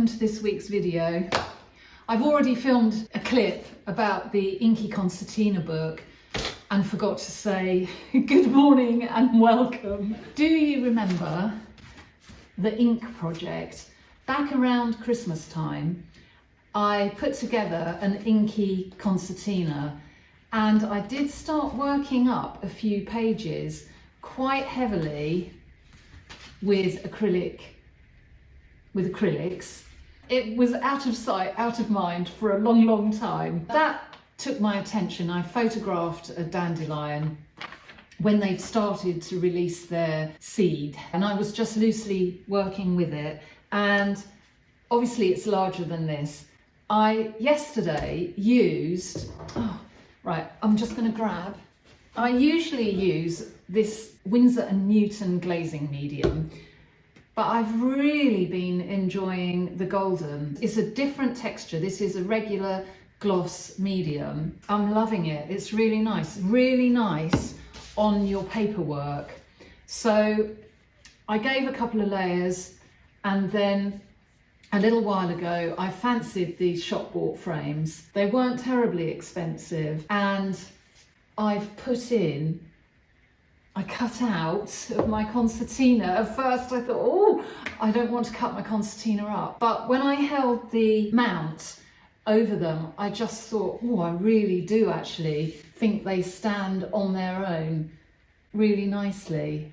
welcome to this week's video. I've already filmed a clip about the Inky Concertina book and forgot to say good morning and welcome. Do you remember the ink project? Back around Christmas time, I put together an Inky Concertina and I did start working up a few pages quite heavily with acrylics. It was out of sight, out of mind for a long time. That took my attention. I photographed a dandelion when they've started to release their seed, and I was just loosely working with it, and obviously it's larger than this. I yesterday used, I usually use this Winsor & Newton glazing medium, but I've really been enjoying the golden. It's a different texture. This is a regular gloss medium. I'm loving it. It's really nice on your paperwork. So I gave a couple of layers, and then a little while ago I fancied these shop bought frames. They weren't terribly expensive, and I cut out of my concertina. At first I thought, oh, I don't want to cut my concertina up. But when I held the mount over them, I just thought, oh, I really do actually think they stand on their own really nicely.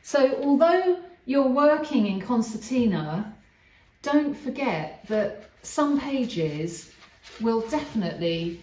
So although you're working in concertina, don't forget that some pages will definitely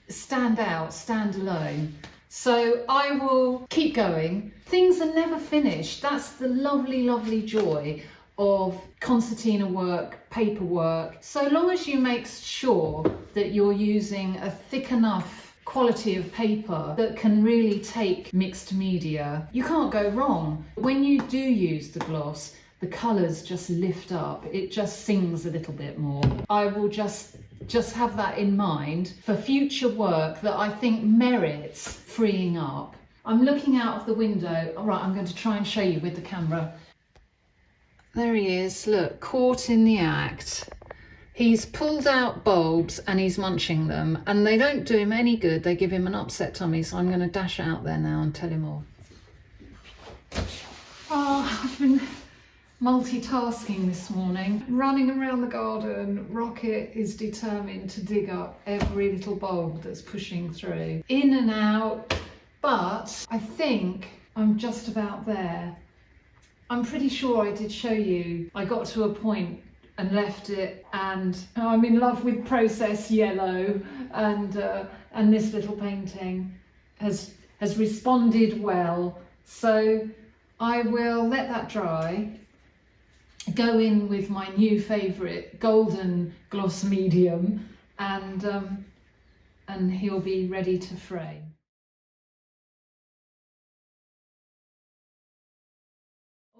stand out, stand alone. So I will keep going. Things are never finished. That's the lovely joy of concertina work, paperwork. So long as you make sure that you're using a thick enough quality of paper that can really take mixed media, you can't go wrong. When you do use the gloss, the colours just lift up. It just sings a little bit more. I will just have that in mind for future work that I think merits freeing up. I'm looking out of the window. All right, I'm going to try and show you with the camera. There he is, look, caught in the act. He's pulled out bulbs and he's munching them, and they don't do him any good. They give him an upset tummy, so I'm going to dash out there now and tell him all. Oh, I've been multitasking this morning, running around the garden. Rocket is determined to dig up every little bulb that's pushing through, in and out, but I think I'm just about there. I'm pretty sure I did show you. I got to a point and left it, and I'm in love with process yellow, and this little painting has responded well. So I will let that dry, go in with my new favourite golden gloss medium, and he'll be ready to frame.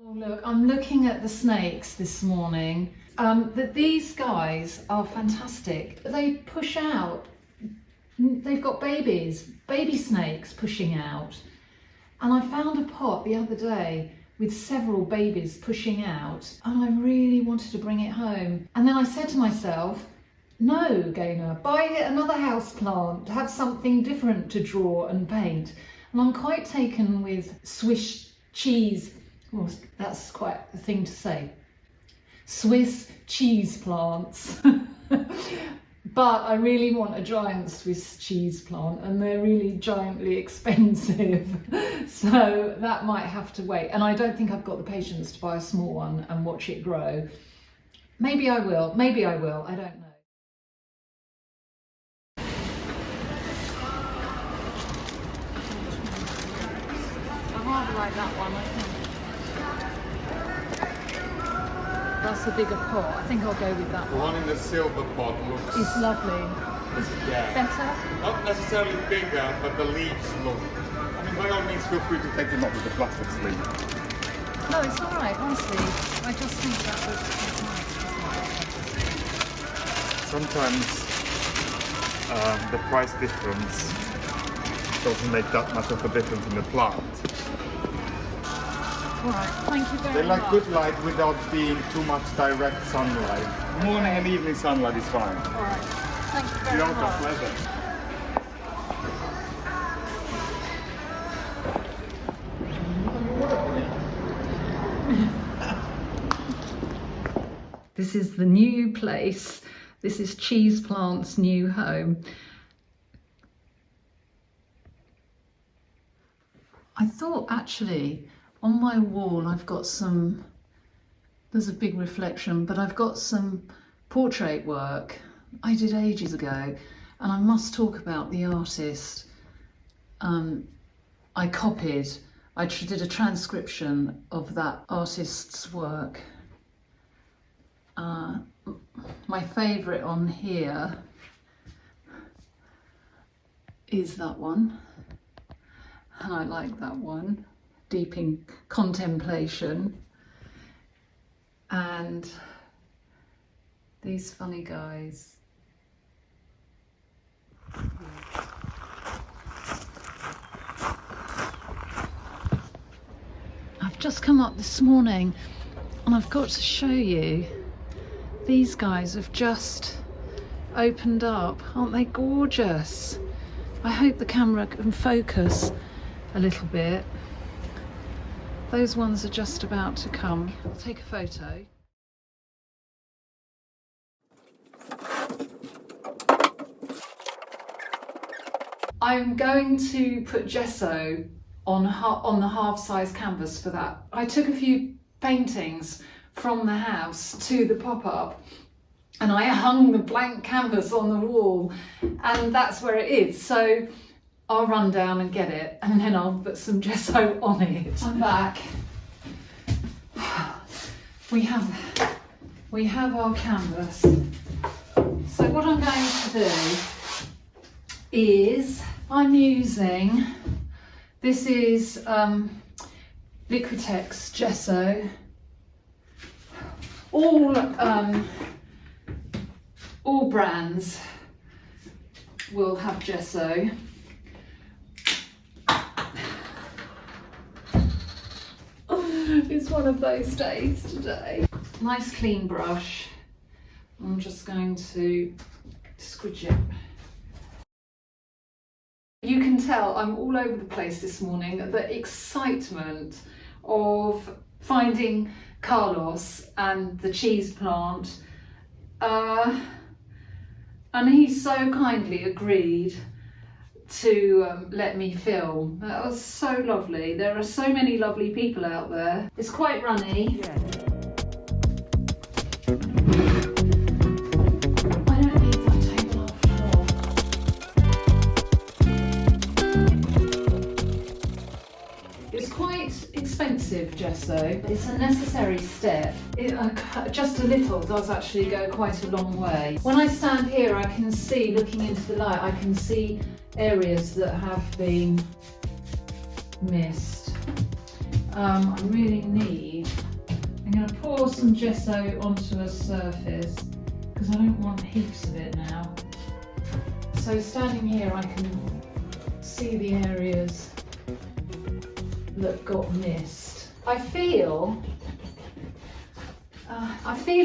Oh look, I'm looking at the snakes this morning. These guys are fantastic. They push out. They've got baby snakes pushing out. And I found a pot the other day with several babies pushing out, and I really wanted to bring it home. And then I said to myself, no, Gaynor, buy another house plant, have something different to draw and paint. And I'm quite taken with Swiss cheese. Well, that's quite a thing to say. Swiss cheese plants. But I really want a giant Swiss cheese plant, and they're really giantly expensive. So that might have to wait. And I don't think I've got the patience to buy a small one and watch it grow. Maybe I will, I don't know. I rather like that one, I think. That's a bigger pot. I think I'll go with that one. The one in the silver pot looks... It's lovely. It's better? Not necessarily bigger, but the leaves look... I mean, by all means, feel free to take them up with the plastic sleeve. No, it's all right, honestly. I just think that looks nice. Sometimes the price difference doesn't make that much of a difference in the plant. All right, thank you very They much. like good light without being too much direct sunlight. Morning and evening sunlight is fine. All right, thank you very You're much. pleasure. This is the new place. This is Cheese Plant's new home. I thought actually on my wall I've got some, there's a big reflection, but I've got some portrait work I did ages ago, and I must talk about the artist. I did a transcription of that artist's work. My favourite on here is that one, and I like that one, Deep in Contemplation, and these funny guys. I've just come up this morning and I've got to show you, these guys have just opened up. Aren't they gorgeous? I hope the camera can focus a little bit. Those ones are just about to come. I'll take a photo. I'm going to put gesso on the half-size canvas for that. I took a few paintings from the house to the pop-up and I hung the blank canvas on the wall, and that's where it is. So I'll run down and get it, and then I'll put some gesso on it. I'm back. We have our canvas. So what I'm going to do is, I'm using, this is Liquitex gesso. All brands will have gesso. It's one of those days today. Nice clean brush. I'm just going to squidge it. You can tell I'm all over the place this morning. The excitement of finding Carlos and the cheese plant. And he so kindly agreed to let me film. That was so lovely. There are so many lovely people out there. It's quite runny. Yeah. I don't need that table after all. It's quite expensive gesso. It's a necessary step. Just a little does actually go quite a long way. When I stand here, I can see, looking into the light, I can see areas that have been missed. I really need, I'm going to pour some gesso onto a surface because I don't want heaps of it now. So standing here, I can see the areas that got missed. I feel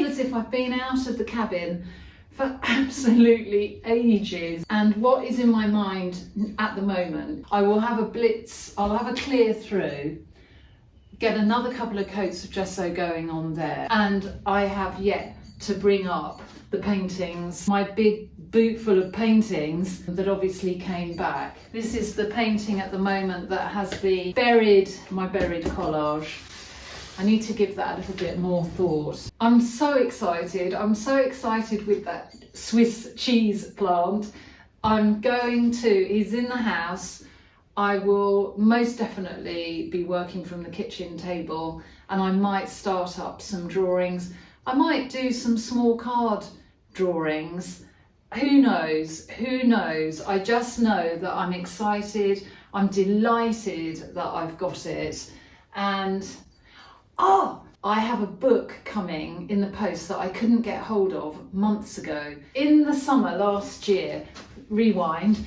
as if I've been out of the cabin for absolutely ages, and what is in my mind at the moment, I will have a blitz, I'll have a clear through, get another couple of coats of gesso going on there, and I have yet to bring up the paintings, my big boot full of paintings that obviously came back. This is the painting at the moment that has my buried collage. I need to give that a little bit more thought. I'm so excited. I'm so excited with that Swiss cheese plant. He's in the house. I will most definitely be working from the kitchen table, and I might start up some drawings. I might do some small card drawings. Who knows? Who knows? I just know that I'm excited. I'm delighted that I've got it. And I have a book coming in the post that I couldn't get hold of months ago. In the summer last year, rewind,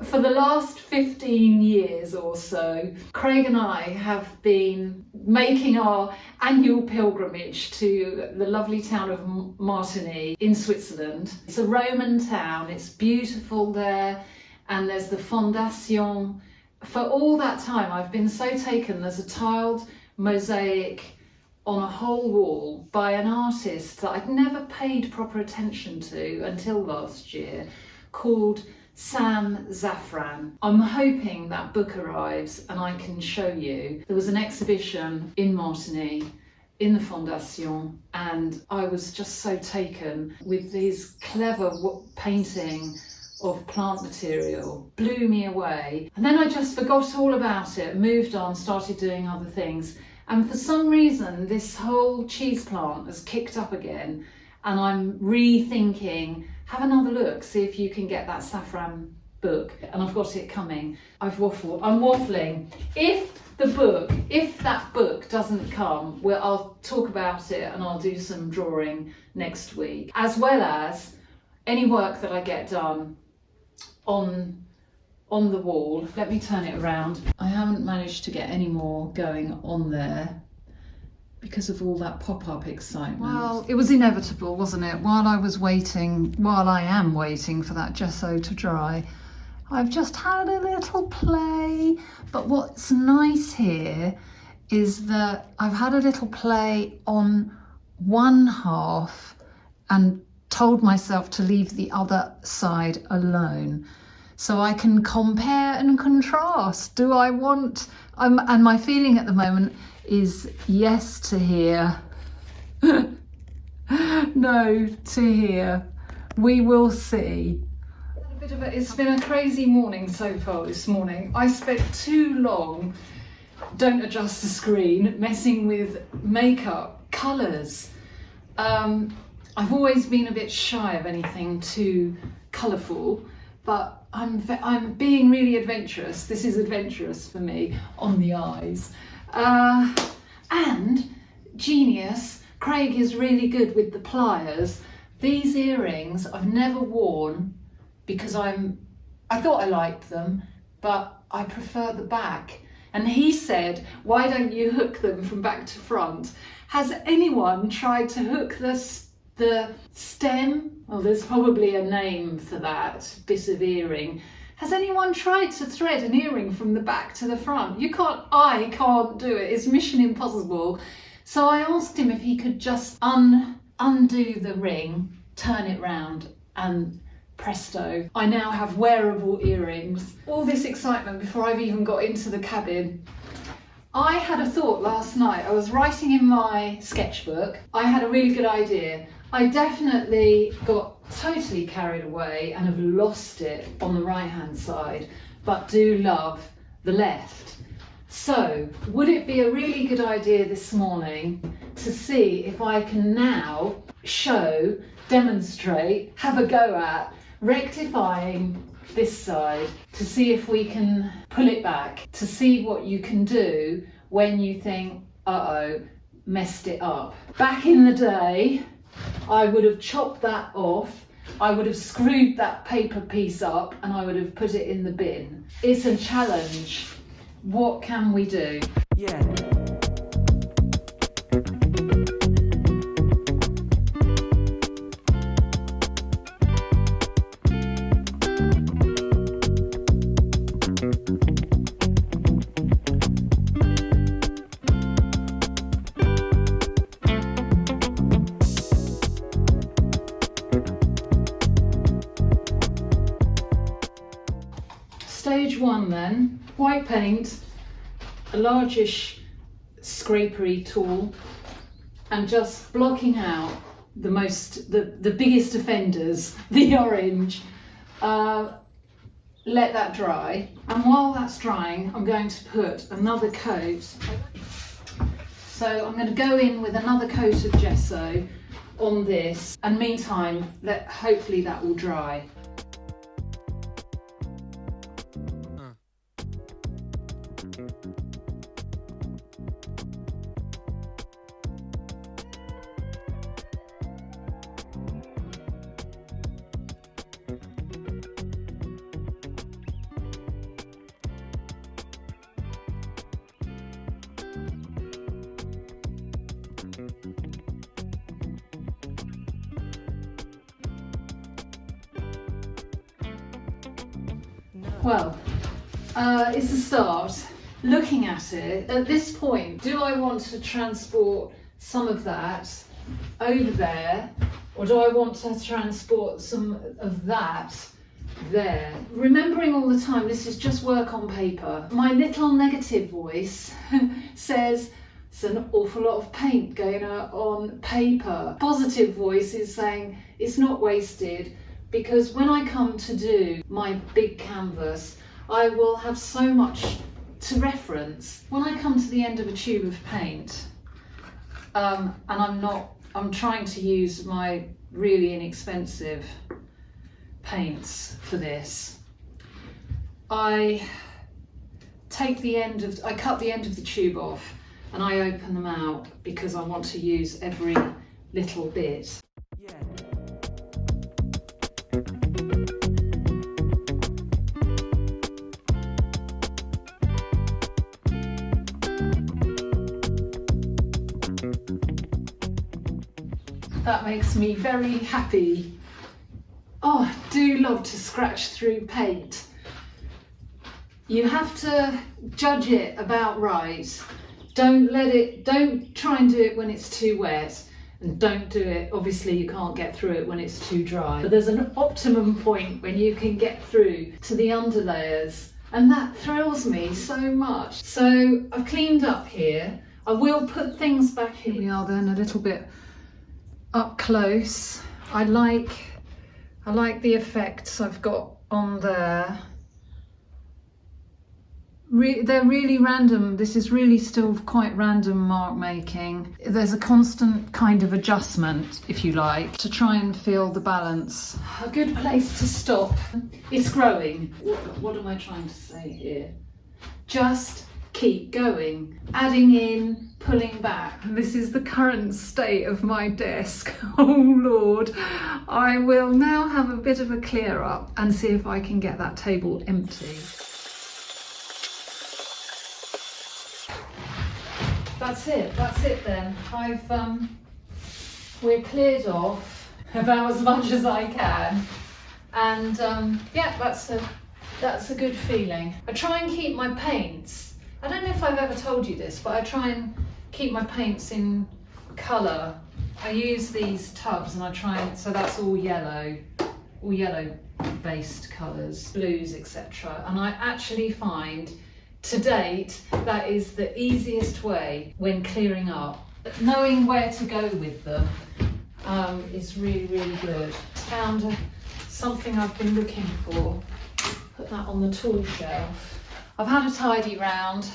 For the last 15 years or so, Craig and I have been making our annual pilgrimage to the lovely town of Martigny in Switzerland. It's a Roman town, it's beautiful there, and there's the Fondation. For all that time, I've been so taken. There's a tiled mosaic on a whole wall by an artist that I'd never paid proper attention to until last year, called Sam Zafran. I'm hoping that book arrives and I can show you. There was an exhibition in Martigny in the Fondation, and I was just so taken with his clever painting of plant material. Blew me away. And then I just forgot all about it, moved on, started doing other things. And for some reason, this whole cheese plant has kicked up again, and I'm rethinking, have another look, see if you can get that Safran book. And I've got it coming. I'm waffling. If that book doesn't come, well, I'll talk about it and I'll do some drawing next week, as well as any work that I get done on the wall. Let me turn it around. I haven't managed to get any more going on there because of all that pop-up excitement. Well, it was inevitable, wasn't it? While I am waiting for that gesso to dry, I've just had a little play. But what's nice here is that I've had a little play on one half and told myself to leave the other side alone, so I can compare and contrast. Do I want, and my feeling at the moment is yes to here, no to here. We will see. It's been a crazy morning so far this morning. I spent too long, don't adjust the screen, messing with makeup, colours. I've always been a bit shy of anything too colourful, but I'm being really adventurous. This is adventurous for me on the eyes. And genius, Craig is really good with the pliers. These earrings I've never worn because I thought I liked them, but I prefer the back. And he said, why don't you hook them from back to front? Has anyone tried to hook the stem? Well, there's probably a name for that bit of earring. Has anyone tried to thread an earring from the back to the front? I can't do it. It's mission impossible. So I asked him if he could just undo the ring, turn it round, and presto, I now have wearable earrings. All this excitement before I've even got into the cabin. I had a thought last night. I was writing in my sketchbook. I had a really good idea. I definitely got totally carried away and have lost it on the right hand side, but do love the left. So would it be a really good idea this morning to see if I can now show, demonstrate, have a go at rectifying this side, to see if we can pull it back, to see what you can do when you think, uh-oh, messed it up. Back in the day, I would have chopped that off, I would have screwed that paper piece up, and I would have put it in the bin. It's a challenge. What can we do? Yeah. Stage one then, white paint, a largish scrapery tool, and just blocking out the biggest offenders, the orange. Let that dry, and while that's drying I'm going to put another coat. So I'm going to go in with another coat of gesso on this, and meantime hopefully that will dry. Well, it's a start. Looking at it, at this point, do I want to transport some of that over there, or do I want to transport some of that there? Remembering all the time, this is just work on paper. My little negative voice says, it's an awful lot of paint going on paper. Positive voice is saying, it's not wasted, because when I come to do my big canvas, I will have so much to reference. When I come to the end of a tube of paint, and I'm trying to use my really inexpensive paints for this, I cut the end of the tube off and I open them out because I want to use every little bit. That makes me very happy. Oh, I do love to scratch through paint. You have to judge it about right. Don't try and do it when it's too wet, and don't do it, obviously you can't get through it when it's too dry. But there's an optimum point when you can get through to the underlayers, and that thrills me so much. So I've cleaned up here. I will put things back here. Here we are then, a little bit up close. I like the effects I've got on there. They're really random. This is really still quite random mark making. There's a constant kind of adjustment, if you like, to try and feel the balance. A good place to stop. It's growing. What am I trying to say here? Just keep going, adding in, pulling back. This is the current state of my desk. Oh Lord, I will now have a bit of a clear up and see if I can get that table empty. That's it then. We're cleared off about as much as I can, and yeah, that's a good feeling. I try and keep my paints, I don't know if I've ever told you this, but I try and keep my paints in colour. I use these tubs and I try and, so that's all yellow based colours, blues, etc. And I actually find to date that is the easiest way when clearing up. Knowing where to go with them is really, really good. Found something I've been looking for. Put that on the tool shelf. I've had a tidy round.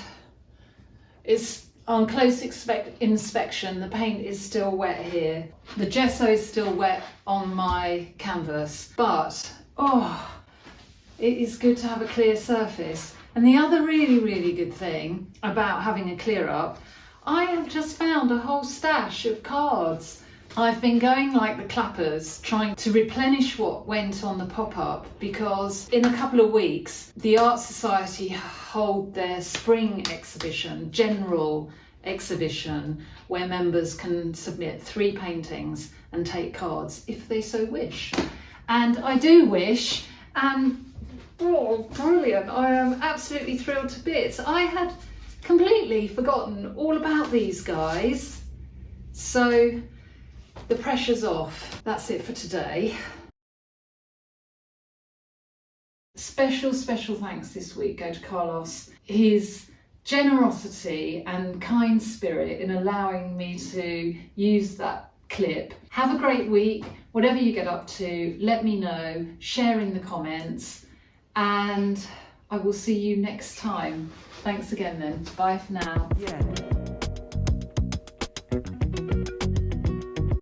It's on close inspection, the paint is still wet here. The gesso is still wet on my canvas, but oh, it is good to have a clear surface. And the other really, really good thing about having a clear up, I have just found a whole stash of cards. I've been going like the clappers, trying to replenish what went on the pop-up, because in a couple of weeks, the Art Society hold their spring exhibition, general exhibition, where members can submit 3 paintings and take cards if they so wish. And I do wish, and oh, brilliant. I am absolutely thrilled to bits. I had completely forgotten all about these guys. So the pressure's off. That's it for today. Special thanks this week go to Carlos. His generosity and kind spirit in allowing me to use that clip. Have a great week. Whatever you get up to, let me know. Share in the comments. And I will see you next time. Thanks again then. Bye for now. Yeah.